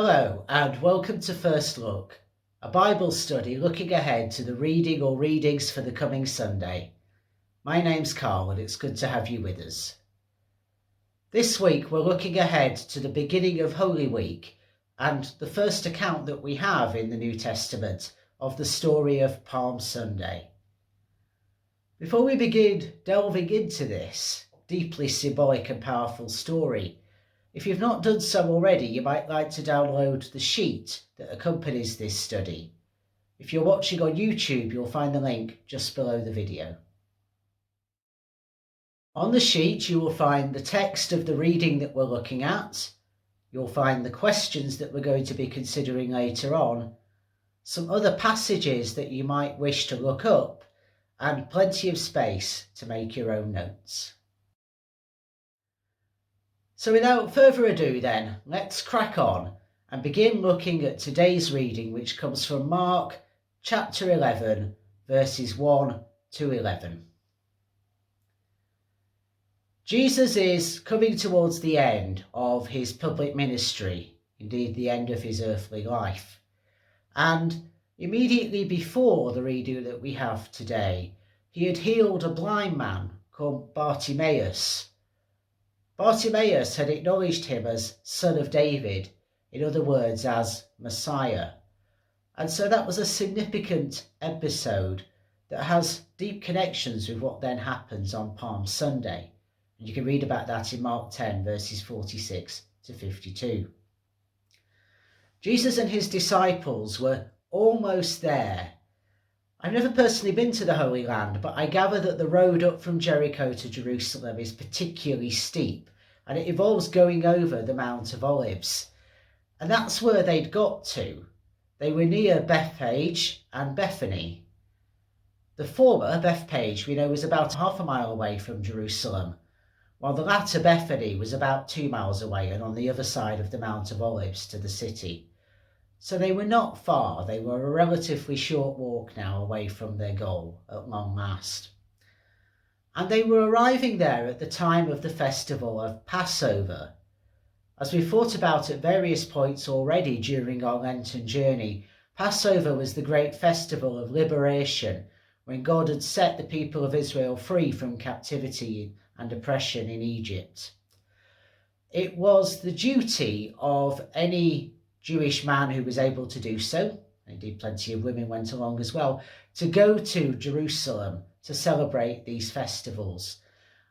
Hello and welcome to First Look, a Bible study looking ahead to the reading or readings for the coming Sunday. My name's Carl and it's good to have you with us. This week we're looking ahead to the beginning of Holy Week and the first account that we have in the New Testament of the story of Palm Sunday. Before we begin delving into this deeply symbolic and powerful story, if you've not done so already, you might like to download the sheet that accompanies this study. If you're watching on YouTube, you'll find the link just below the video. On the sheet, you will find the text of the reading that we're looking at. You'll find the questions that we're going to be considering later on, some other passages that you might wish to look up, and plenty of space to make your own notes. So without further ado then, let's crack on and begin looking at today's reading, which comes from Mark chapter 11, verses 1 to 11. Jesus is coming towards the end of his public ministry, indeed the end of his earthly life. And immediately before the reading that we have today, he had healed a blind man called Bartimaeus. Bartimaeus had acknowledged him as Son of David, in other words, as Messiah. And so that was a significant episode that has deep connections with what then happens on Palm Sunday. And you can read about that in Mark 10, verses 46 to 52. Jesus and his disciples were almost there. I've never personally been to the Holy Land, but I gather that the road up from Jericho to Jerusalem is particularly steep, and it involves going over the Mount of Olives. And that's where they'd got to. They were near Bethphage and Bethany. The former, Bethphage, we know was about half a mile away from Jerusalem, while the latter, Bethany, was about 2 miles away and on the other side of the Mount of Olives to the city. So they were not far. They were a relatively short walk now away from their goal at long last. And they were arriving there at the time of the festival of Passover. As we've thought about at various points already during our Lenten journey, Passover was the great festival of liberation when God had set the people of Israel free from captivity and oppression in Egypt. It was the duty of any Jewish man who was able to do so, indeed plenty of women went along as well, to go to Jerusalem to celebrate these festivals.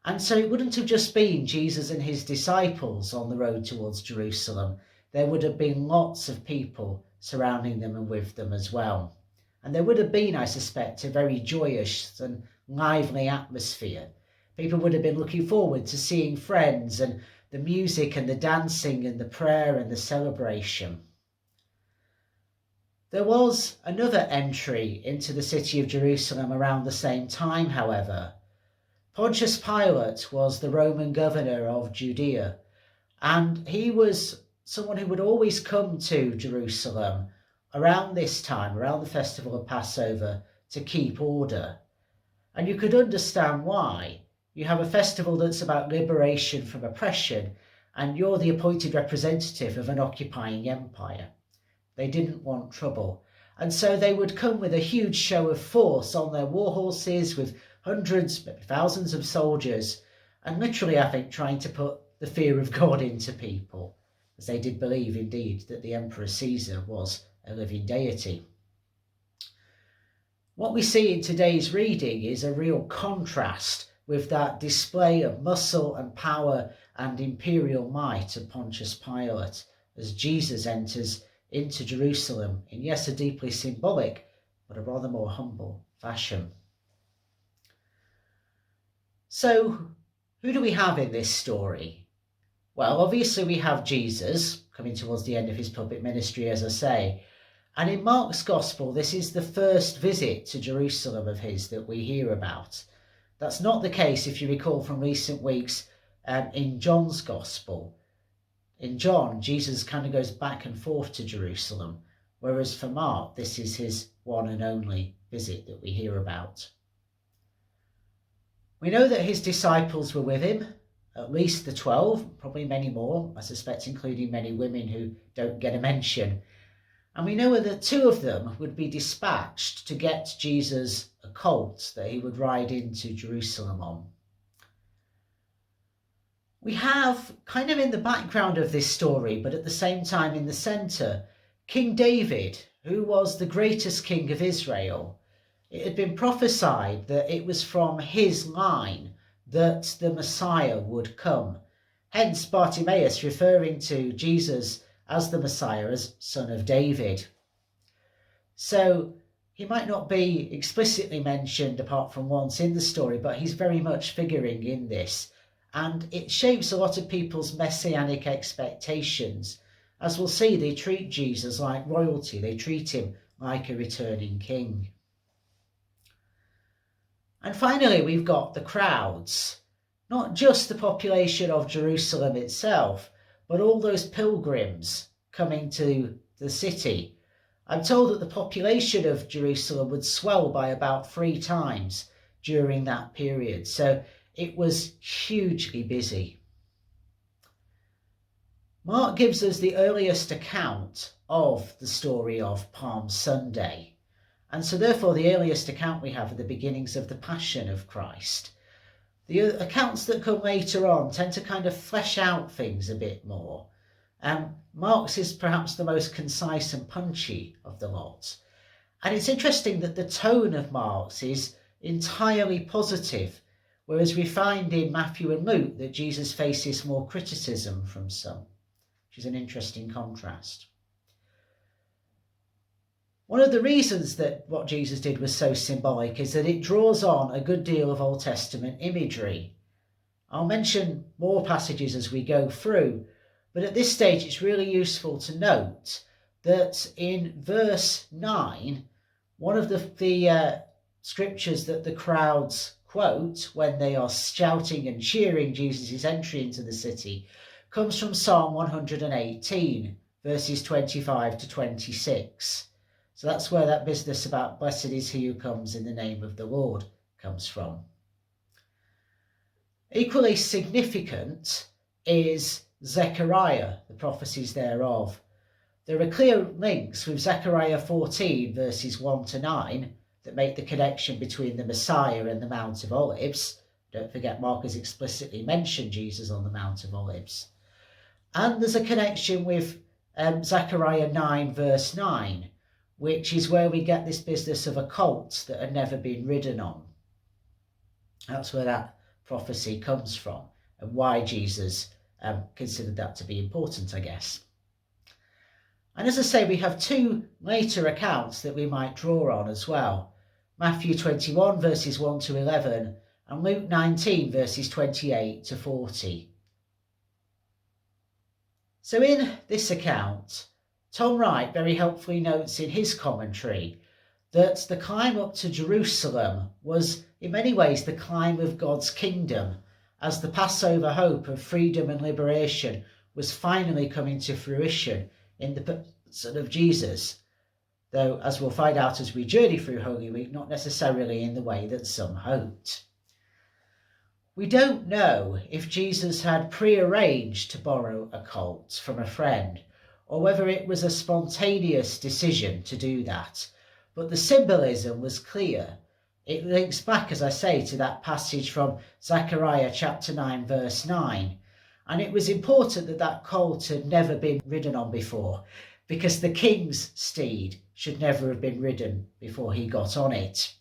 And so it wouldn't have just been Jesus and his disciples on the road towards Jerusalem. There would have been lots of people surrounding them and with them as well. And there would have been, I suspect, a very joyous and lively atmosphere. People would have been looking forward to seeing friends and the music and the dancing and the prayer and the celebration. There was another entry into the city of Jerusalem around the same time, however. Pontius Pilate was the Roman governor of Judea, and he was someone who would always come to Jerusalem around this time, around the festival of Passover, to keep order. And you could understand why. You have a festival that's about liberation from oppression, and you're the appointed representative of an occupying empire. They didn't want trouble, and so they would come with a huge show of force on their war horses with hundreds, maybe thousands of soldiers, and literally, I think, trying to put the fear of God into people, as they did believe indeed that the Emperor Caesar was a living deity. What we see in today's reading is a real contrast with that display of muscle and power and imperial might of Pontius Pilate as Jesus enters into Jerusalem in, yes, a deeply symbolic, but a rather more humble fashion. So, who do we have in this story? Well, obviously we have Jesus coming towards the end of his public ministry, as I say. And in Mark's Gospel, this is the first visit to Jerusalem of his that we hear about. That's not the case, if you recall from recent weeks, in John's Gospel. In John, Jesus kind of goes back and forth to Jerusalem, whereas for Mark, this is his one and only visit that we hear about. We know that his disciples were with him, at least the 12, probably many more, I suspect, including many women who don't get a mention. And we know that 2 of them would be dispatched to get Jesus a colt that he would ride into Jerusalem on. We have, kind of in the background of this story, but at the same time in the centre, King David, who was the greatest king of Israel. It had been prophesied that it was from his line that the Messiah would come. Hence Bartimaeus referring to Jesus as the Messiah, as son of David. So he might not be explicitly mentioned apart from once in the story, but he's very much figuring in this. And it shapes a lot of people's messianic expectations. As we'll see, they treat Jesus like royalty. They treat him like a returning king. And finally, we've got the crowds. Not just the population of Jerusalem itself, but all those pilgrims coming to the city. I'm told that the population of Jerusalem would swell by about 3 times during that period. So it was hugely busy. Mark gives us the earliest account of the story of Palm Sunday. And so therefore the earliest account we have are the beginnings of the Passion of Christ. The accounts that come later on tend to kind of flesh out things a bit more. Mark's is perhaps the most concise and punchy of the lot. And it's interesting that the tone of Mark's is entirely positive, whereas we find in Matthew and Luke that Jesus faces more criticism from some, which is an interesting contrast. One of the reasons that what Jesus did was so symbolic is that it draws on a good deal of Old Testament imagery. I'll mention more passages as we go through, but at this stage it's really useful to note that in verse 9, one of the scriptures that the crowds quote when they are shouting and cheering Jesus' entry into the city comes from Psalm 118, verses 25 to 26. So that's where that business about blessed is he who comes in the name of the Lord comes from. Equally significant is Zechariah, the prophecies thereof. There are clear links with Zechariah 14, verses 1 to 9, that make the connection between the Messiah and the Mount of Olives. Don't forget, Mark has explicitly mentioned Jesus on the Mount of Olives. And there's a connection with Zechariah 9, verse 9, which is where we get this business of a colt that had never been ridden on. That's where that prophecy comes from, and why Jesus considered that to be important, I guess. And as I say, we have 2 later accounts that we might draw on as well. Matthew 21, verses 1 to 11, and Luke 19, verses 28 to 40. So in this account, Tom Wright very helpfully notes in his commentary that the climb up to Jerusalem was in many ways the climb of God's kingdom, as the Passover hope of freedom and liberation was finally coming to fruition in the person of Jesus, though, as we'll find out as we journey through Holy Week, not necessarily in the way that some hoped. We don't know if Jesus had prearranged to borrow a colt from a friend, or whether it was a spontaneous decision to do that, but the symbolism was clear. It links back, as I say, to that passage from Zechariah chapter 9, verse 9, and it was important that that colt had never been ridden on before, because the king's steed should never have been ridden before he got on it.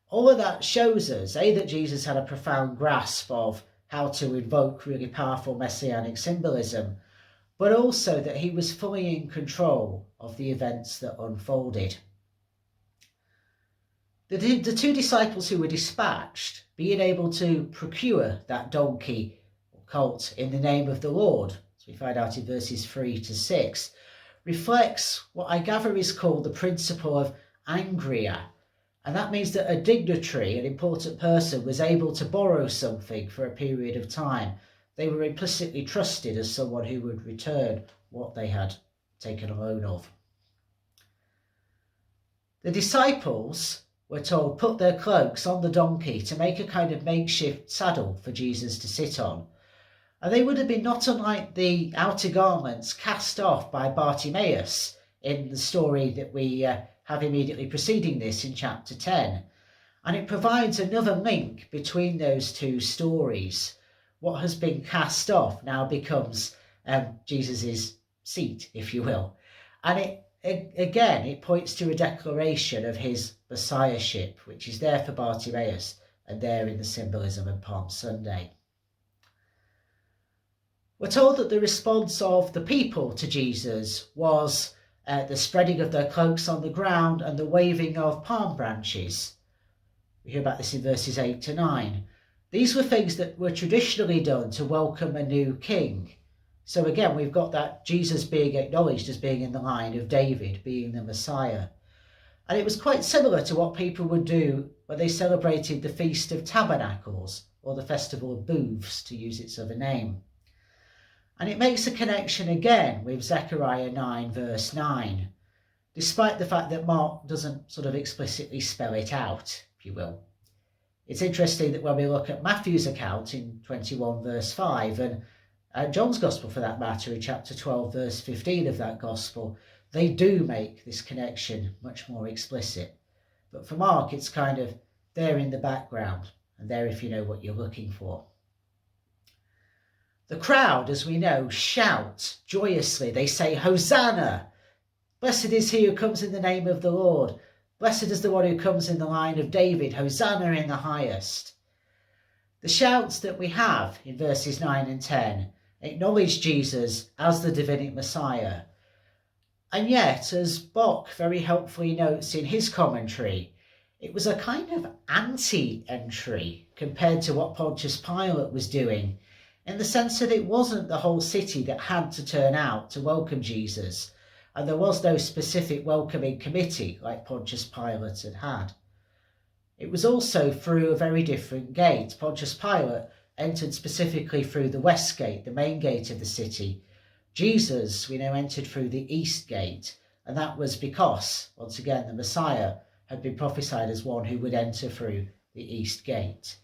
All of that shows us, that Jesus had a profound grasp of how to invoke really powerful messianic symbolism, but also that he was fully in control of the events that unfolded. The 2 disciples who were dispatched, being able to procure that donkey or colt in the name of the Lord, as we find out in verses 3 to 6, reflects what I gather is called the principle of angria. And that means that a dignitary, an important person, was able to borrow something for a period of time. They were implicitly trusted as someone who would return what they had taken a loan of. The disciples were told put their cloaks on the donkey to make a kind of makeshift saddle for Jesus to sit on. And they would have been not unlike the outer garments cast off by Bartimaeus in the story that we have immediately preceding this in chapter 10. And it provides another link between those two stories. What has been cast off now becomes Jesus's seat, if you will. And it points to a declaration of his messiahship, which is there for Bartimaeus and there in the symbolism of Palm Sunday. We're told that the response of the people to Jesus was the spreading of their cloaks on the ground and the waving of palm branches. We hear about this in verses 8 to 9. These were things that were traditionally done to welcome a new king. So again, we've got that Jesus being acknowledged as being in the line of David, being the Messiah. And it was quite similar to what people would do when they celebrated the Feast of Tabernacles, or the Festival of Booths, to use its other name. And it makes a connection again with Zechariah 9 verse 9, despite the fact that Mark doesn't sort of explicitly spell it out, if you will. It's interesting that when we look at Matthew's account in 21 verse 5, and John's Gospel for that matter in chapter 12 verse 15 of that Gospel, they do make this connection much more explicit. But for Mark, it's kind of there in the background, and there if you know what you're looking for. The crowd, as we know, shout joyously. They say, "Hosanna! Blessed is he who comes in the name of the Lord. Blessed is the one who comes in the line of David. Hosanna in the highest." The shouts that we have in verses 9 and 10 acknowledge Jesus as the Divinic Messiah. And yet, as Bock very helpfully notes in his commentary, it was a kind of anti-entry compared to what Pontius Pilate was doing, in the sense that it wasn't the whole city that had to turn out to welcome Jesus, and there was no specific welcoming committee like Pontius Pilate had had. It was also through a very different gate. Pontius Pilate entered specifically through the west gate, the main gate of the city. Jesus, we know, entered through the east gate, and that was because, once again, the Messiah had been prophesied as one who would enter through the east gate.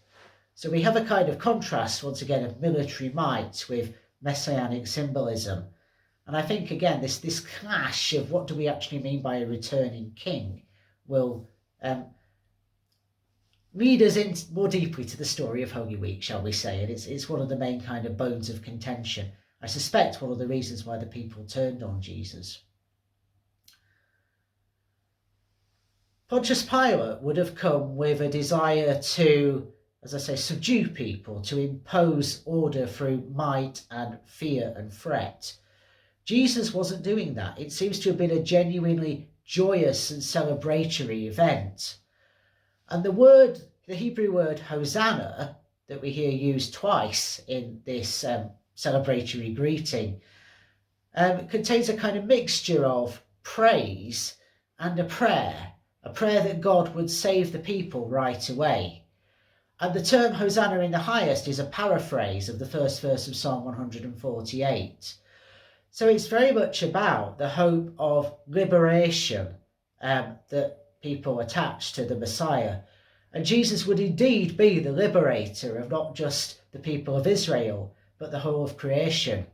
So we have a kind of contrast, once again, of military might with Messianic symbolism. And I think, again, this clash of what do we actually mean by a returning king will lead us in more deeply to the story of Holy Week, shall we say. And it's one of the main kind of bones of contention. I suspect one of the reasons why the people turned on Jesus. Pontius Pilate would have come with a desire to, as I say, subdue people, to impose order through might and fear and threat. Jesus wasn't doing that. It seems to have been a genuinely joyous and celebratory event. And the Hebrew word Hosanna, that we hear used twice in this celebratory greeting, contains a kind of mixture of praise and a prayer that God would save the people right away. And the term Hosanna in the highest is a paraphrase of the first verse of Psalm 148. So it's very much about the hope of liberation that people attach to the Messiah. And Jesus would indeed be the liberator of not just the people of Israel, but the whole of creation.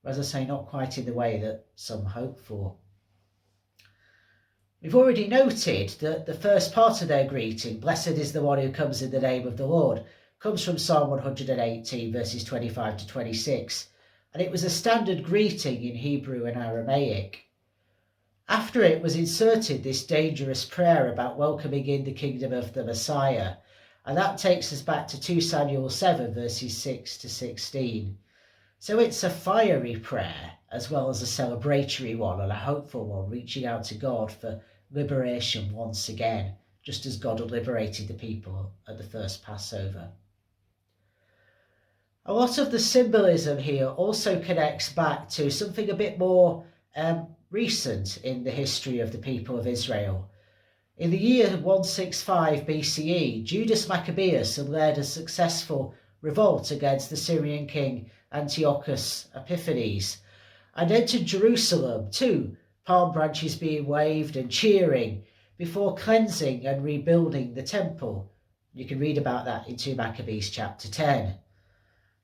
As I say, not quite in the way that some hope for. We've already noted that the first part of their greeting, "Blessed is the one who comes in the name of the Lord," comes from Psalm 118, verses 25 to 26, and it was a standard greeting in Hebrew and Aramaic. After it was inserted this dangerous prayer about welcoming in the kingdom of the Messiah, and that takes us back to 2 Samuel 7, verses 6 to 16. So it's a fiery prayer, as well as a celebratory one and a hopeful one, reaching out to God for liberation once again, just as God had liberated the people at the first Passover. A lot of the symbolism here also connects back to something a bit more recent in the history of the people of Israel. In the year 165 BCE, Judas Maccabeus had led a successful revolt against the Syrian king Antiochus Epiphanes, and entered Jerusalem too, palm branches being waved and cheering, before cleansing and rebuilding the temple. You can read about that in 2 Maccabees chapter 10.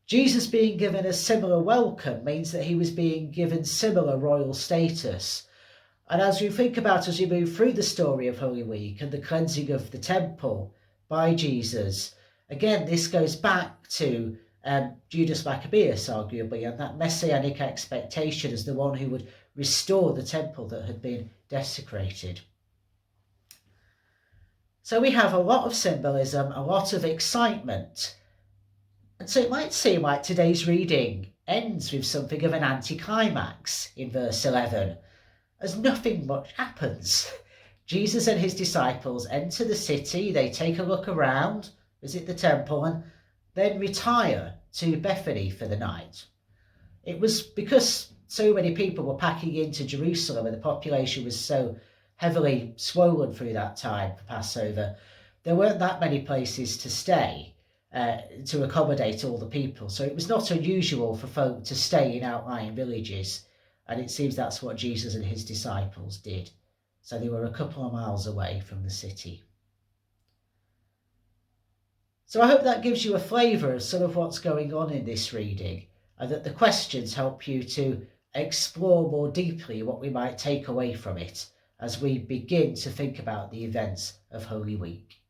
Jesus being given a similar welcome means that he was being given similar royal status. And as we think about as we move through the story of Holy Week and the cleansing of the temple by Jesus, again, this goes back to Judas Maccabeus, arguably, and that messianic expectation as the one who would restore the temple that had been desecrated. So we have a lot of symbolism, a lot of excitement. And so it might seem like today's reading ends with something of an anticlimax in verse 11, as nothing much happens. Jesus and his disciples enter the city, they take a look around, visit the temple, and then retire to Bethany for the night. It was because so many people were packing into Jerusalem and the population was so heavily swollen through that time for Passover, there weren't that many places to stay to accommodate all the people. So it was not unusual for folk to stay in outlying villages, and it seems that's what Jesus and his disciples did. So they were a couple of miles away from the city. So I hope that gives you a flavour of some of what's going on in this reading, and that the questions help you to explore more deeply what we might take away from it as we begin to think about the events of Holy Week.